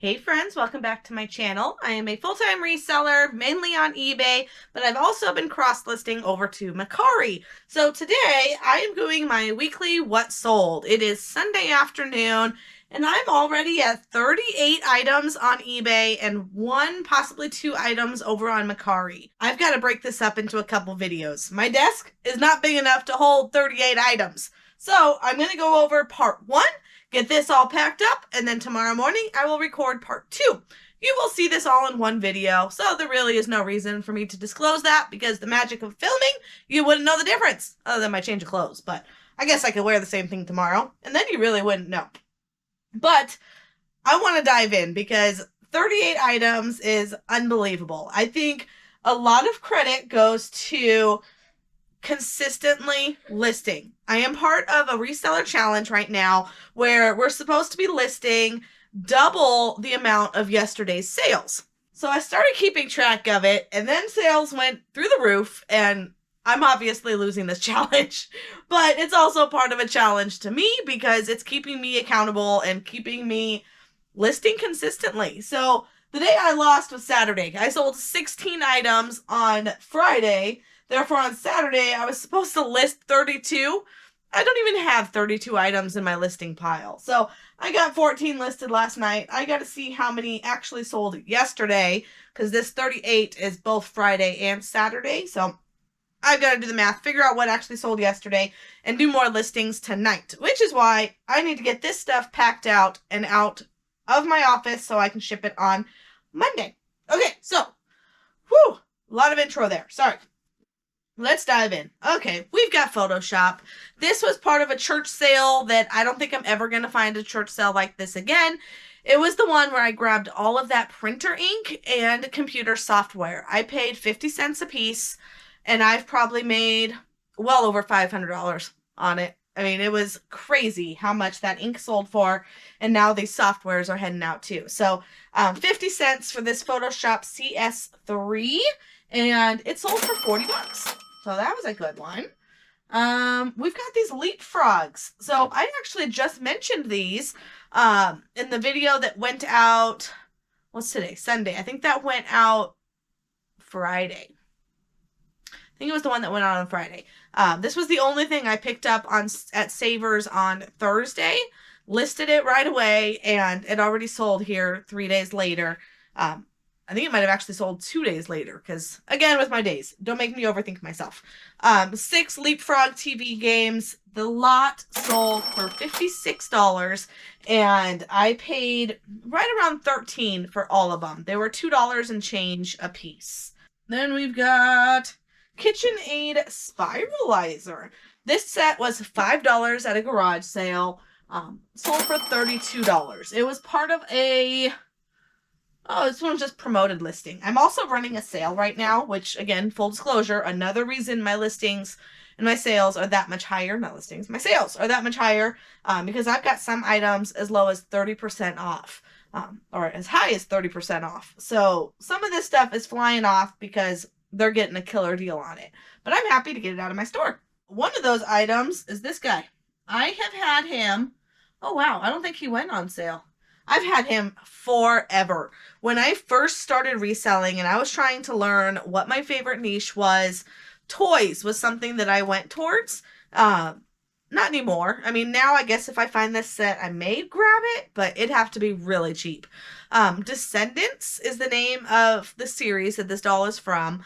Hey friends, welcome back to my channel. I am a full-time reseller, mainly on eBay, but I've also been cross-listing over to Mercari. So today I am doing my weekly What Sold. It is Sunday afternoon and I'm already at 38 items on eBay and one, possibly two items over on Mercari. I've got to break this up into a couple videos. My desk is not big enough to hold 38 items. So I'm going to go over part one, get this all packed up, and then tomorrow morning I will record part two. You will see this all in one video, so there really is no reason for me to disclose that because the magic of filming, you wouldn't know the difference, other than my change of clothes. But I guess I could wear the same thing tomorrow, and then you really wouldn't know. But I want to dive in because 38 items is unbelievable. I think a lot of credit goes to consistently listing. I am part of a reseller challenge right now where we're supposed to be listing double the amount of yesterday's sales. So I started keeping track of it, and then sales went through the roof, and I'm obviously losing this challenge, but it's also part of a challenge to me because it's keeping me accountable and keeping me listing consistently. So the day I lost was Saturday. I sold 16 items on Friday. Therefore, on Saturday, I was supposed to list 32. I don't even have 32 items in my listing pile. So I got 14 listed last night. I got to see how many actually sold yesterday because this 38 is both Friday and Saturday. So I've got to do the math, figure out what actually sold yesterday, and do more listings tonight, which is why I need to get this stuff packed out and out of my office so I can ship it on Monday. Okay, so, a lot of intro there. Sorry. Let's dive in. Okay, we've got Photoshop. This was part of a church sale that I don't think I'm ever going to find a church sale like this again. It was the one where I grabbed all of that printer ink and computer software. I paid 50 cents a piece, and I've probably made well over $500 on it. I mean, it was crazy how much that ink sold for, and now these softwares are heading out too. So 50 cents for this Photoshop CS3, and it sold for 40 bucks. So that was a good one. We've got these leapfrogs. So I actually just mentioned these in the video that went out, what's today? Sunday. I think that went out Friday. I think it was the one that went out on Friday. This was the only thing I picked up at Savers on Thursday. Listed it right away, and it already sold here 3 days later. I think it might have actually sold 2 days later because, again, with my days, don't make me overthink myself. 6 Leapfrog TV games. The lot sold for $56, and I paid right around $13 for all of them. They were $2 and change a piece. Then we've got KitchenAid Spiralizer. This set was $5 at a garage sale. Sold for $32. It was part of a... Oh, this one was just promoted listing. I'm also running a sale right now, which, again, full disclosure, another reason my listings and my sales are that much higher. Not listings, my sales are that much higher because I've got some items as low as 30% off or as high as 30% off. So some of this stuff is flying off because they're getting a killer deal on it. But I'm happy to get it out of my store. One of those items is this guy. I have had him. Oh, wow. I don't think he went on sale. I've had him forever. When I first started reselling and I was trying to learn what my favorite niche was, toys was something that I went towards. Not anymore. I mean, now I guess if I find this set, I may grab it, but it'd have to be really cheap. Descendants is the name of the series that this doll is from.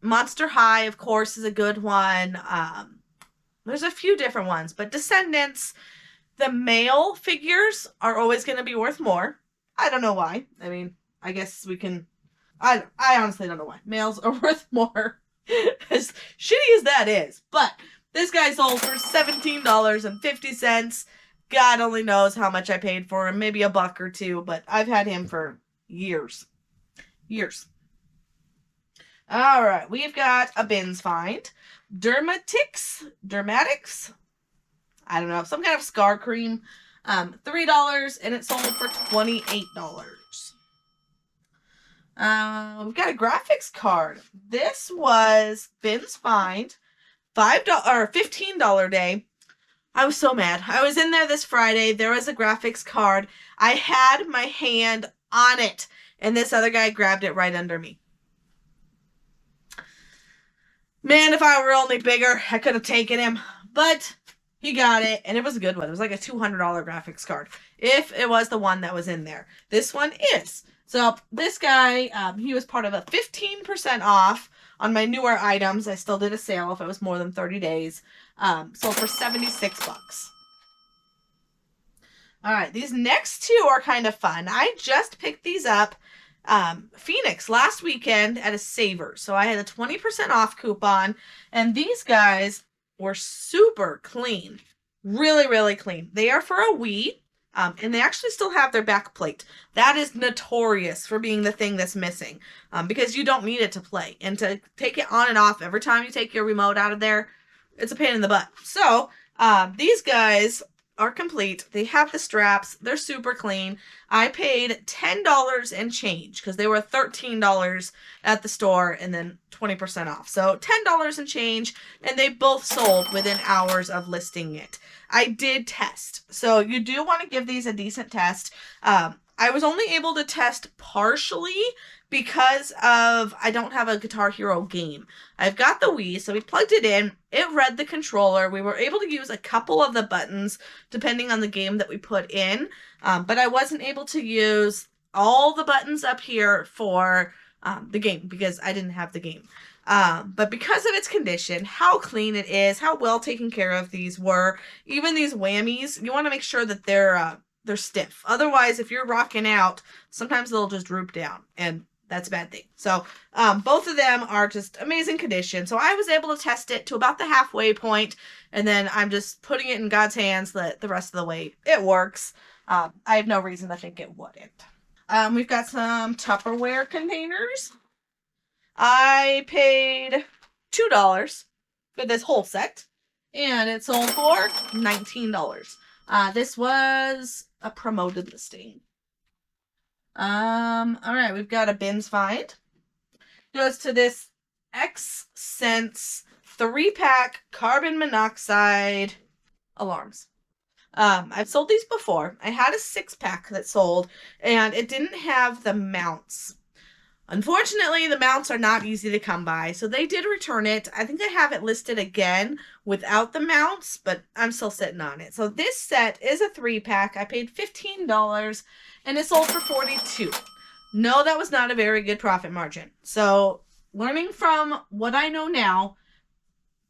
Monster High, of course, is a good one. There's a few different ones, but Descendants... The male figures are always going to be worth more. I don't know why. I mean, I guess we can... I honestly don't know why. Males are worth more. As shitty as that is. But this guy sold for $17.50. God only knows how much I paid for him. Maybe $1 or $2. But I've had him for years. Years. Alright. We've got a bins find. Dermatics. I don't know, some kind of scar cream, $3, and it sold for $28. We've got a graphics card. This was Bins Find, $15 day, I was so mad. I was in there this Friday. There was a graphics card. I had my hand on it, and this other guy grabbed it right under me. Man, if I were only bigger, I could have taken him. But he got it, and it was a good one. It was like a $200 graphics card, if it was the one that was in there. This one is. So this guy, he was part of a 15% off on my newer items. I still did a sale if it was more than 30 days. Sold for $76. All right, these next two are kind of fun. I just picked these up Phoenix last weekend at a Savers. So I had a 20% off coupon, and these guys were super clean. Really, really clean. They are for a Wii, and they actually still have their back plate. That is notorious for being the thing that's missing, because you don't need it to play. And to take it on and off every time you take your remote out of there, it's a pain in the butt. So these guys are complete. They have the straps. They're super clean. I paid $10 and change because they were $13 at the store and then 20% off. So $10 and change, and they both sold within hours of listing it. I did test. So you do want to give these a decent test. I was only able to test partially because of I don't have a Guitar Hero game. I've got the Wii, so we plugged it in. It read the controller. We were able to use a couple of the buttons depending on the game that we put in, but I wasn't able to use all the buttons up here for the game because I didn't have the game. But because of its condition, how clean it is, how well taken care of these were, even these whammies, you want to make sure that they're stiff. Otherwise, if you're rocking out, sometimes they'll just droop down, and that's a bad thing. So both of them are just amazing condition. So I was able to test it to about the halfway point, and then I'm just putting it in God's hands that the rest of the way it works. I have no reason to think it wouldn't. We've got some Tupperware containers. I paid $2 for this whole set, and it sold for $19. This was a promoted listing. All right, we've got a bins find. Goes to this X-Sense 3-pack carbon monoxide alarms. I've sold these before. I had a 6-pack that sold, and it didn't have the mounts. Unfortunately, the mounts are not easy to come by, so they did return it. I think I have it listed again without the mounts, but I'm still sitting on it. So this set is a 3-pack. I paid $15, and it sold for $42. No, that was not a very good profit margin. So learning from what I know now,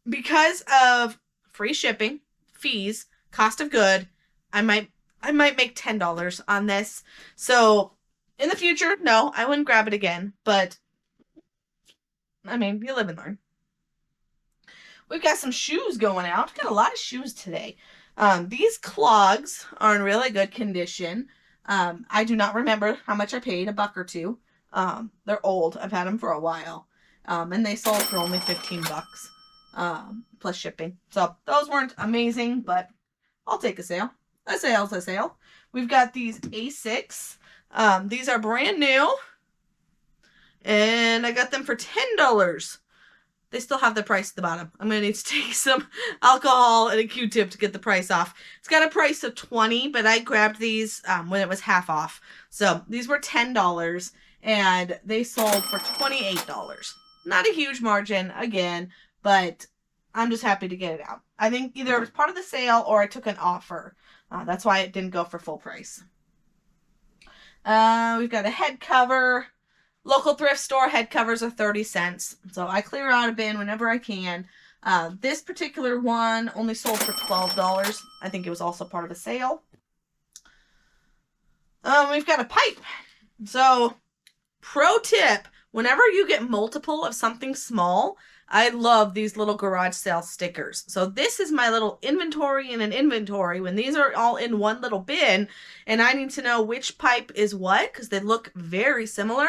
because of free shipping, fees, cost of good, I might make $10 on this. So in the future, no, I wouldn't grab it again, but I mean, you live and learn. We've got some shoes going out. We've got a lot of shoes today. These clogs are in really good condition. I do not remember how much I paid, $1 or $2. They're old. I've had them for a while. And they sold for only $15, plus shipping. So those weren't amazing, but I'll take a sale. A sale's a sale. We've got these A6. These are brand new, and I got them for $10. They still have the price at the bottom. I'm going to need to take some alcohol and a Q-tip to get the price off. It's got a price of $20, but I grabbed these when it was half off. So these were $10, and they sold for $28. Not a huge margin, again, but I'm just happy to get it out. I think either it was part of the sale or I took an offer. That's why it didn't go for full price. We've got a head cover. Local thrift store head covers are 30 cents. So I clear out a bin whenever I can. This particular one only sold for $12. I think it was also part of a sale. We've got a pipe. So pro tip, whenever you get multiple of something small, I love these little garage sale stickers. So this is my little inventory in an inventory when these are all in one little bin, and I need to know which pipe is what because they look very similar.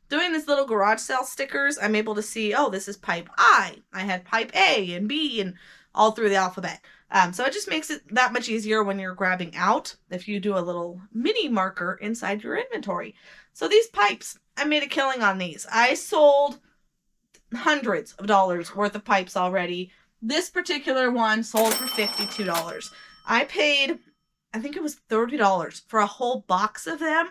Doing these little garage sale stickers, I'm able to see, oh, this is pipe I. I had pipe A and B and all through the alphabet. So it just makes it that much easier when you're grabbing out if you do a little mini marker inside your inventory. So these pipes, I made a killing on these. I sold hundreds of dollars worth of pipes already. This particular one sold for $52. I paid, I think it was $30 for a whole box of them,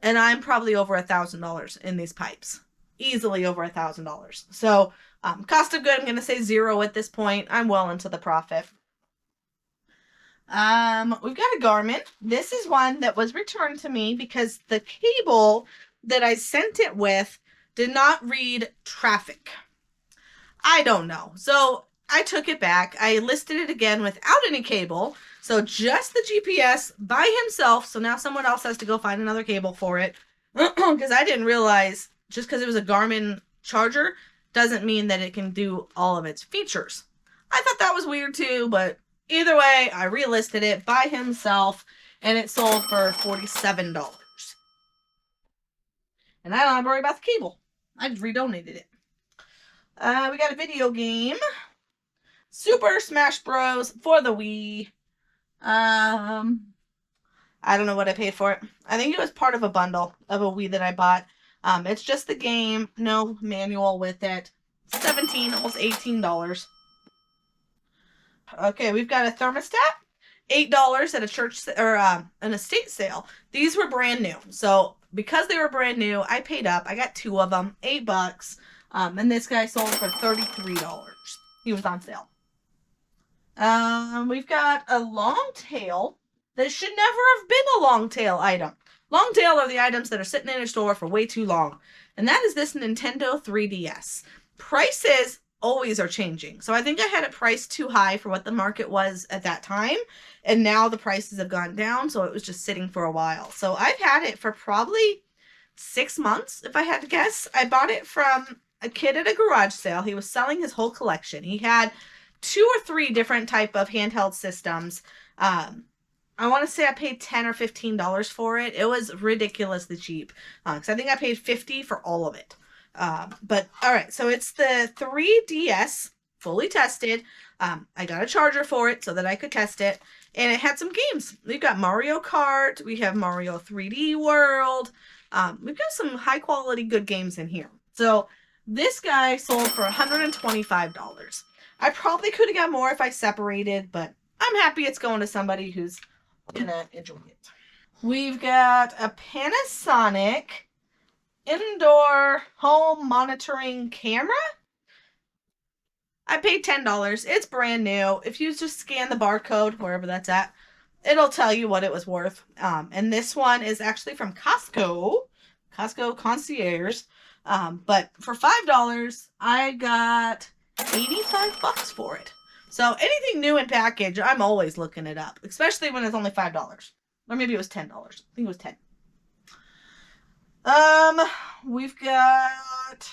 and I'm probably over $1,000 in these pipes. Easily over $1,000. So cost of good, I'm going to say 0 at this point. I'm well into the profit. We've got a Garmin. This is one that was returned to me because the cable that I sent it with did not read traffic. I don't know. So I took it back. I listed it again without any cable. So just the GPS by himself. So now someone else has to go find another cable for it. Because I didn't realize just because it was a Garmin charger doesn't mean that it can do all of its features. I thought that was weird too, but either way, I relisted it by himself and it sold for $47. And I don't have to worry about the cable. I just redonated it. We got a video game. Super Smash Bros. For the Wii. I don't know what I paid for it. I think it was part of a bundle of a Wii that I bought. It's just the game, no manual with it. $17, almost $18. Okay, we've got a thermostat. $8 at a church or an estate sale. These were brand new. So because they were brand new, I paid up. I got 2 of them, $8. And this guy sold for $33. He was on sale. We've got a long tail that should never have been a long tail item. Long tail are the items that are sitting in a store for way too long. And that is this Nintendo 3DS. Prices always are changing. So I think I had it priced too high for what the market was at that time. And now the prices have gone down. So it was just sitting for a while. So I've had it for probably 6 months, if I had to guess. I bought it from a kid at a garage sale. He was selling his whole collection. He had 2 or 3 different type of handheld systems. I want to say I paid $10 or $15 for it. It was ridiculously cheap. Because I think I paid $50 for all of it. But all right, so it's the 3DS, fully tested. I got a charger for it so that I could test it. And it had some games. We've got Mario Kart. We have Mario 3D World. We've got some high quality good games in here. So this guy sold for $125. I probably could have got more if I separated, but I'm happy it's going to somebody who's gonna enjoy it. We've got a Panasonic indoor home monitoring camera. I paid $10. It's brand new. If you just scan the barcode, wherever that's at, it'll tell you what it was worth. And this one is actually from Costco Concierge. But for $5, I got $85 for it. So anything new in package, I'm always looking it up, especially when it's only $5. Or maybe it was $10. I think it was 10. We've got,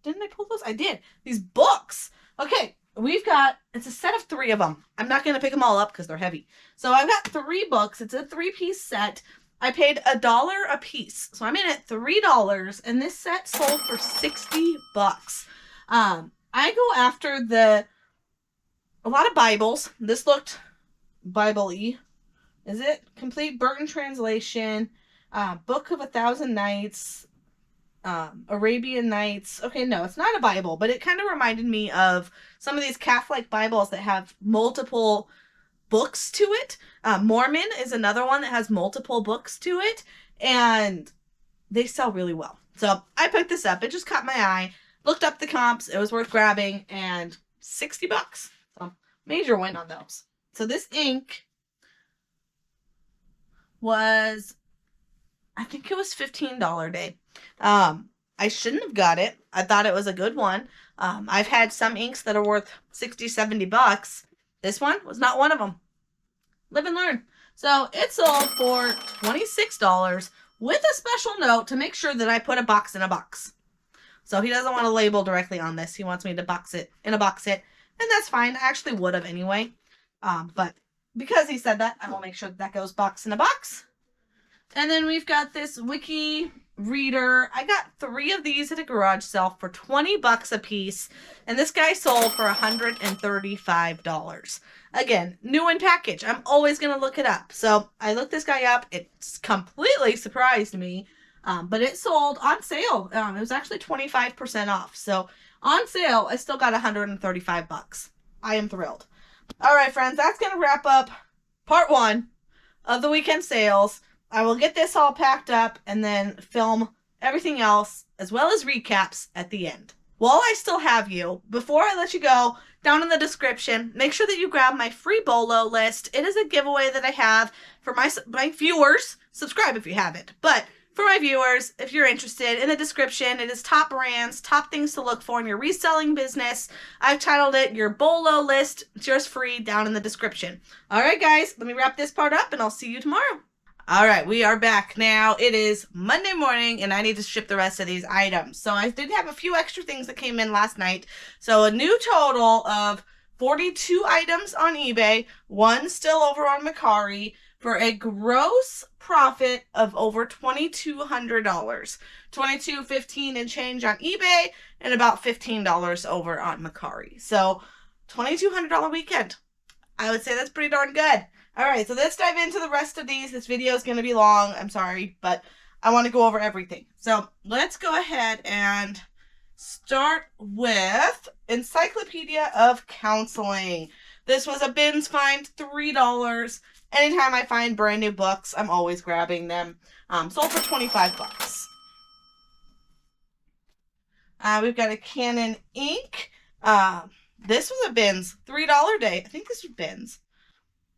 didn't I pull those? I did. These books. Okay, we've got, it's a set of 3 of them. I'm not going to pick them all up because they're heavy. So I've got 3 books. It's a 3-piece set. I paid $1 a piece. So I'm in at $3, and this set sold for $60. I go after a lot of Bibles. This looked Bible-y. Is it? Complete Burton translation. Book of 1,000 Nights. Arabian Nights. Okay, no, it's not a Bible, but it kind of reminded me of some of these Catholic Bibles that have multiple books to it. Mormon is another one that has multiple books to it, and they sell really well. So I picked this up. It just caught my eye. Looked up the comps. It was worth grabbing, and $60. So major win on those. So this ink was, I think it was $15 day. I shouldn't have got it. I thought it was a good one. I've had some inks that are worth $60, $70. This one was not one of them. Live and learn. So it sold for $26 with a special note to make sure that I put a box in a box. So he doesn't want to label directly on this. He wants me to box it in a box it. And that's fine. I actually would have anyway. But because he said that, I will make sure that goes box in a box. And then we've got this wiki reader. I got 3 of these at a garage sale for $20 a piece. And this guy sold for $135. Again, new in package. I'm always going to look it up. So I looked this guy up. It's completely surprised me. But it sold on sale. It was actually 25% off. So On sale, I still got 135 bucks. I am thrilled. All right, friends, that's going to wrap up part 1 of the weekend sales. I will get this all packed up and then film everything else as well as recaps at the end. While I still have you, before I let you go, down in the description, make sure that you grab my free Bolo list. It is a giveaway that I have for my viewers. Subscribe if you haven't. But for my viewers, if you're interested, in the description, it is top brands, top things to look for in your reselling business. I've titled it Your Bolo List. It's yours free down in the description. All right, guys, let me wrap this part up and I'll see you tomorrow. All right, we are back now. It is Monday morning and I need to ship the rest of these items. So I did have a few extra things that came in last night. So a new total of 42 items on eBay, 1 still over on Mercari, for a gross profit of over $2,200. $2,215 and change on eBay and about $15 over on Mercari. So $2,200 weekend. I would say that's pretty darn good. All right, so let's dive into the rest of these. This video is going to be long. I'm sorry, but I want to go over everything. So let's go ahead and start with Encyclopedia of Counseling. This was a bins find, $3. Anytime I find brand new books, I'm always grabbing them. Sold for 25 bucks. We've got a Canon ink. This was a bins, $3 day. I think this was bins.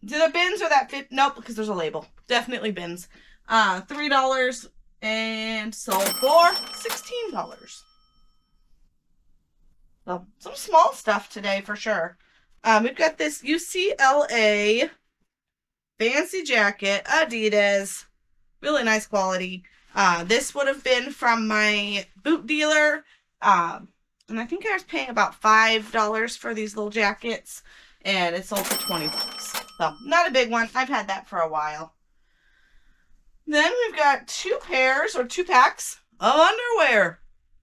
Do the bins or that fit? Nope, because there's a label. Definitely bins. $3 and sold for $16. So some small stuff today for sure. We've got this UCLA fancy jacket, Adidas, really nice quality. This would have been from my boot dealer. And I think I was paying about $5 for these little jackets. And it sold for 20 bucks. So, not a big one. I've had that for a while. Then we've got 2 packs of underwear.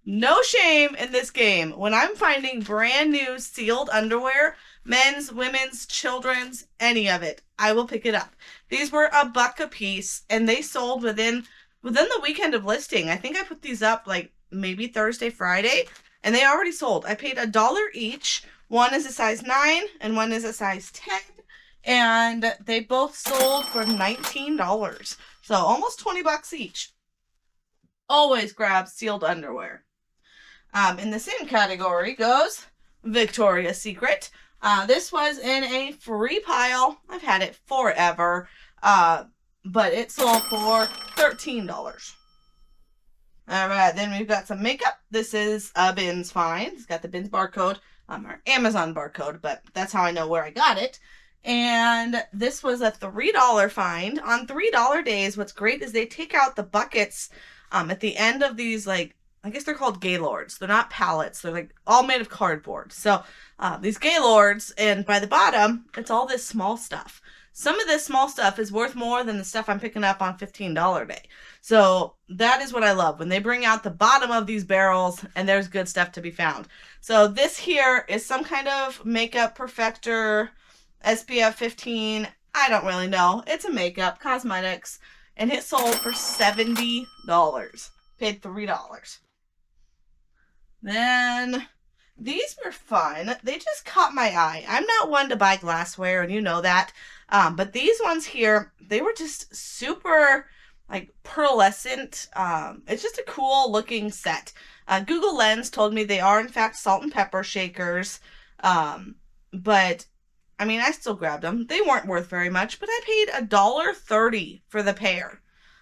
No shame in this game. When I'm finding brand new sealed underwear, men's, women's, children's, any of it, I will pick it up. These were $1 a piece, and they sold within the weekend of listing. I think I put these up like maybe Thursday, Friday, and they already sold. I paid $1 each. One is a size 9 and one is a size 10. And they both sold for $19. So almost 20 bucks each. Always grab sealed underwear. In the same category goes Victoria's Secret. This was in a free pile. I've had it forever. But it sold for $13. All right, then we've got some makeup. This is a bins find. It's got the bins barcode. Our Amazon barcode, but that's how I know where I got it. And this was a $3 find. On $3 days, what's great is they take out the buckets at the end of these, like, I guess they're called Gaylords. They're not pallets. They're like all made of cardboard. So these Gaylords, and by the bottom, it's all this small stuff. Some of this small stuff is worth more than the stuff I'm picking up on $15 day. So that is what I love, when they bring out the bottom of these barrels and there's good stuff to be found. So this here is some kind of makeup perfector, SPF 15. I don't really know. It's a makeup, cosmetics, and it sold for $70. Paid $3. Then these were fun. They just caught my eye. I'm not one to buy glassware, and you know that. But these ones here, they were just super, like, pearlescent. It's just a cool looking set. Google Lens told me they are, in fact, salt and pepper shakers. But, I mean, I still grabbed them. They weren't worth very much, but I paid $1.30 for the pair.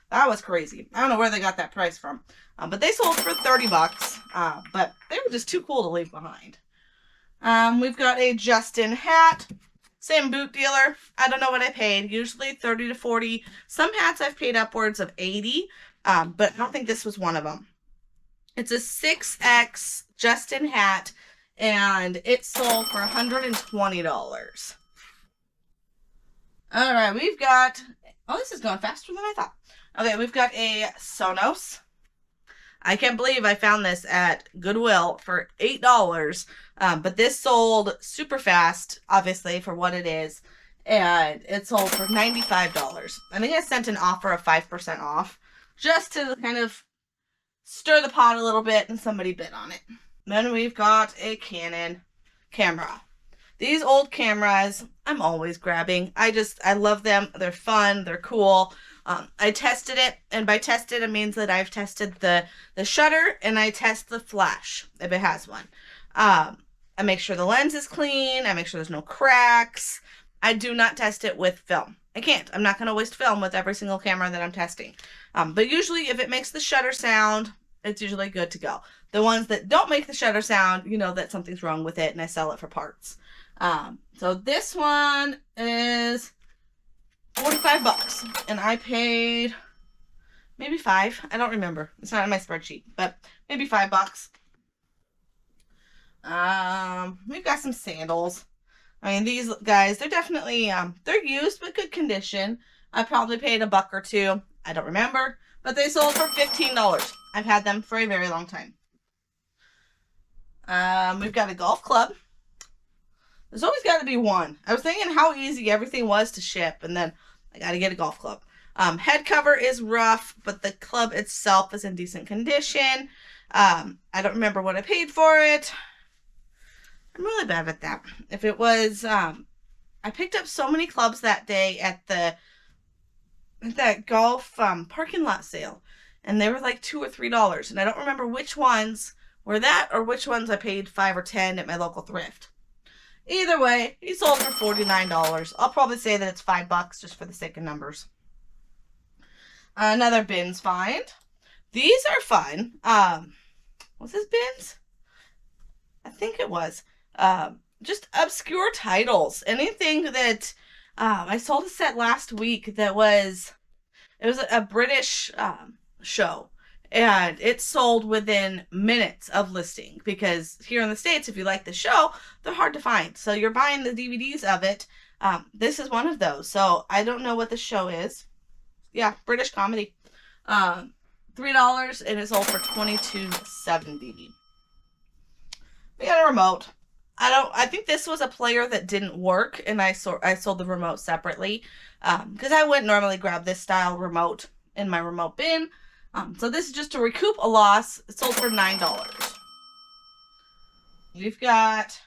That was crazy. I don't know where they got that price from. But they sold for 30 bucks. But they were just too cool to leave behind. We've got a Justin hat. Same boot dealer. I don't know what I paid. Usually 30 to 40. Some hats I've paid upwards of 80. But I don't think this was one of them. It's a 6X Justin hat. And it sold for $120. All right, we've got... Oh, this is going faster than I thought. Okay, we've got a Sonos. I can't believe I found this at Goodwill for $8. But this sold super fast, obviously, for what it is. And it sold for $95. I think I sent an offer of 5% off, just to kind of stir the pot a little bit, and somebody bid on it. Then we've got a Canon camera. These old cameras, I'm always grabbing. I love them. They're fun. They're cool. I tested it, and by tested, it means that I've tested the shutter, and I test the flash, if it has one. I make sure the lens is clean. I make sure there's no cracks. I do not test it with film. I can't. I'm not going to waste film with every single camera that I'm testing. But usually, if it makes the shutter sound, it's usually good to go. The ones that don't make the shutter sound, you know that something's wrong with it, and I sell it for parts. So this one is $45, and I paid maybe $5. I don't remember. It's not in my spreadsheet, but maybe $5. We've got some sandals. I mean, these guys, they're definitely, they're used but good condition. I probably paid $1 or $2. I don't remember, but they sold for $15. I've had them for a very long time. We've got a golf club. There's always got to be one. I was thinking how easy everything was to ship, and then I got to get a golf club. Head cover is rough, but the club itself is in decent condition. I don't remember what I paid for it. I'm really bad at that. If it was, I picked up so many clubs that day at that golf parking lot sale, and they were like $2 or $3, and I don't remember which ones were that or which ones I paid $5 or $10 at my local thrift. Either way, he sold for $49. I'll probably say that it's $5 just for the sake of numbers. Another bins find. These are fun. Was this bins? I think it was. Just obscure titles. Anything that I sold a set last week that was a British show. And it sold within minutes of listing, because here in the States, if you like the show, they're hard to find. So you're buying the DVDs of it. This is one of those. So I don't know what the show is. Yeah, British comedy. $3, and it sold for $22.70. We got a remote. I think this was a player that didn't work, and I sold the remote separately. Because I wouldn't normally grab this style remote in my remote bin. So this is just to recoup a loss. It sold for $9. We've got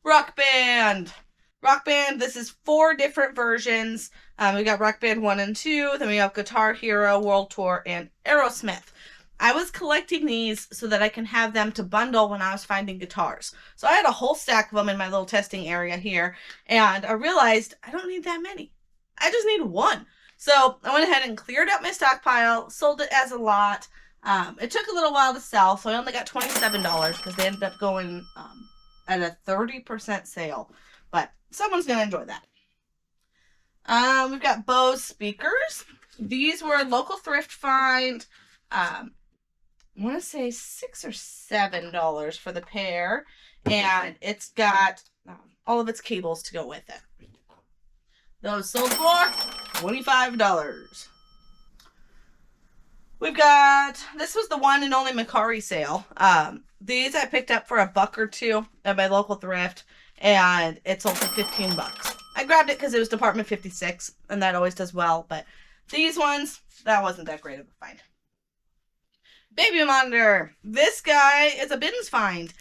Rock Band. Rock Band, this is 4 different versions. We got Rock Band 1 and 2. Then we have Guitar Hero, World Tour, and Aerosmith. I was collecting these so that I can have them to bundle when I was finding guitars. So I had a whole stack of them in my little testing area here. And I realized I don't need that many. I just need one. So I went ahead and cleared out my stockpile, sold it as a lot. It took a little while to sell, so I only got $27 because they ended up going at a 30% sale. But someone's going to enjoy that. We've got Bose speakers. These were a local thrift find. I want to say $6 or $7 for the pair. And it's got all of its cables to go with it. Those sold for $25. We've got, this was the one and only Macari sale. These I picked up for $1 or $2 at my local thrift, and it sold for $15. I grabbed it because it was Department 56, and that always does well, but these ones, that wasn't that great of a find. Baby monitor. This guy is a bins find.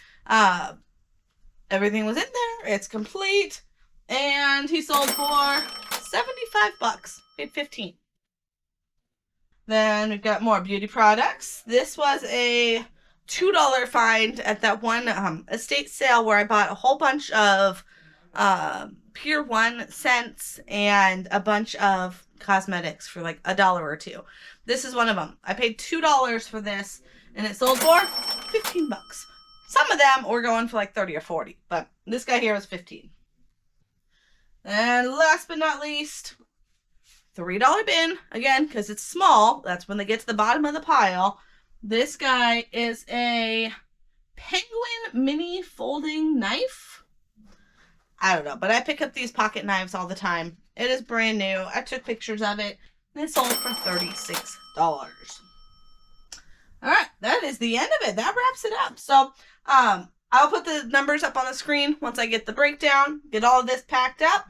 Everything was in there. It's complete. And he sold for $75. Paid $15. Then we've got more beauty products. This was a $2 find at that one estate sale where I bought a whole bunch of Pier 1 scents and a bunch of cosmetics for like $1 or $2. This is one of them. I paid $2 for this, and it sold for $15. Some of them were going for like 30 or 40, but this guy here was $15. And last but not least, $3 bin. Again, because it's small. That's when they get to the bottom of the pile. This guy is a penguin mini folding knife. I don't know, but I pick up these pocket knives all the time. It is brand new. I took pictures of it, and it sold for $36. All right, that is the end of it. That wraps it up. So, I'll put the numbers up on the screen once I get the breakdown, get all of this packed up.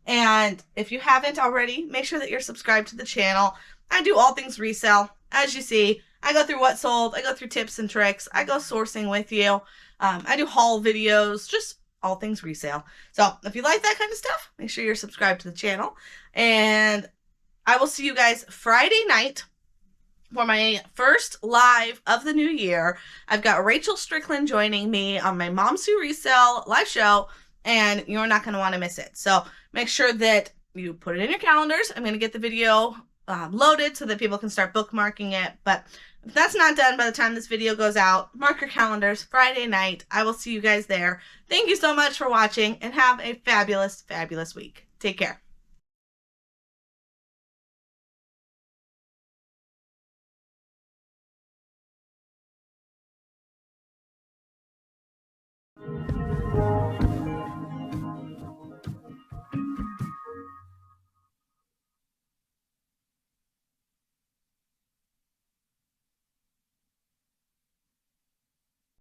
And if you haven't already, make sure that you're subscribed to the channel. I do all things resale. As you see, I go through what sold, I go through tips and tricks, I go sourcing with you. I do haul videos, just all things resale. So if you like that kind of stuff, make sure you're subscribed to the channel. And I will see you guys Friday night for my first live of the new year. I've got Rachel Strickland joining me on my Moms Who Resell live show, and you're not going to want to miss it. So make sure that you put it in your calendars. I'm going to get the video loaded so that people can start bookmarking it. But if that's not done by the time this video goes out, mark your calendars, Friday night. I will see you guys there. Thank you so much for watching, and have a fabulous, fabulous week. Take care.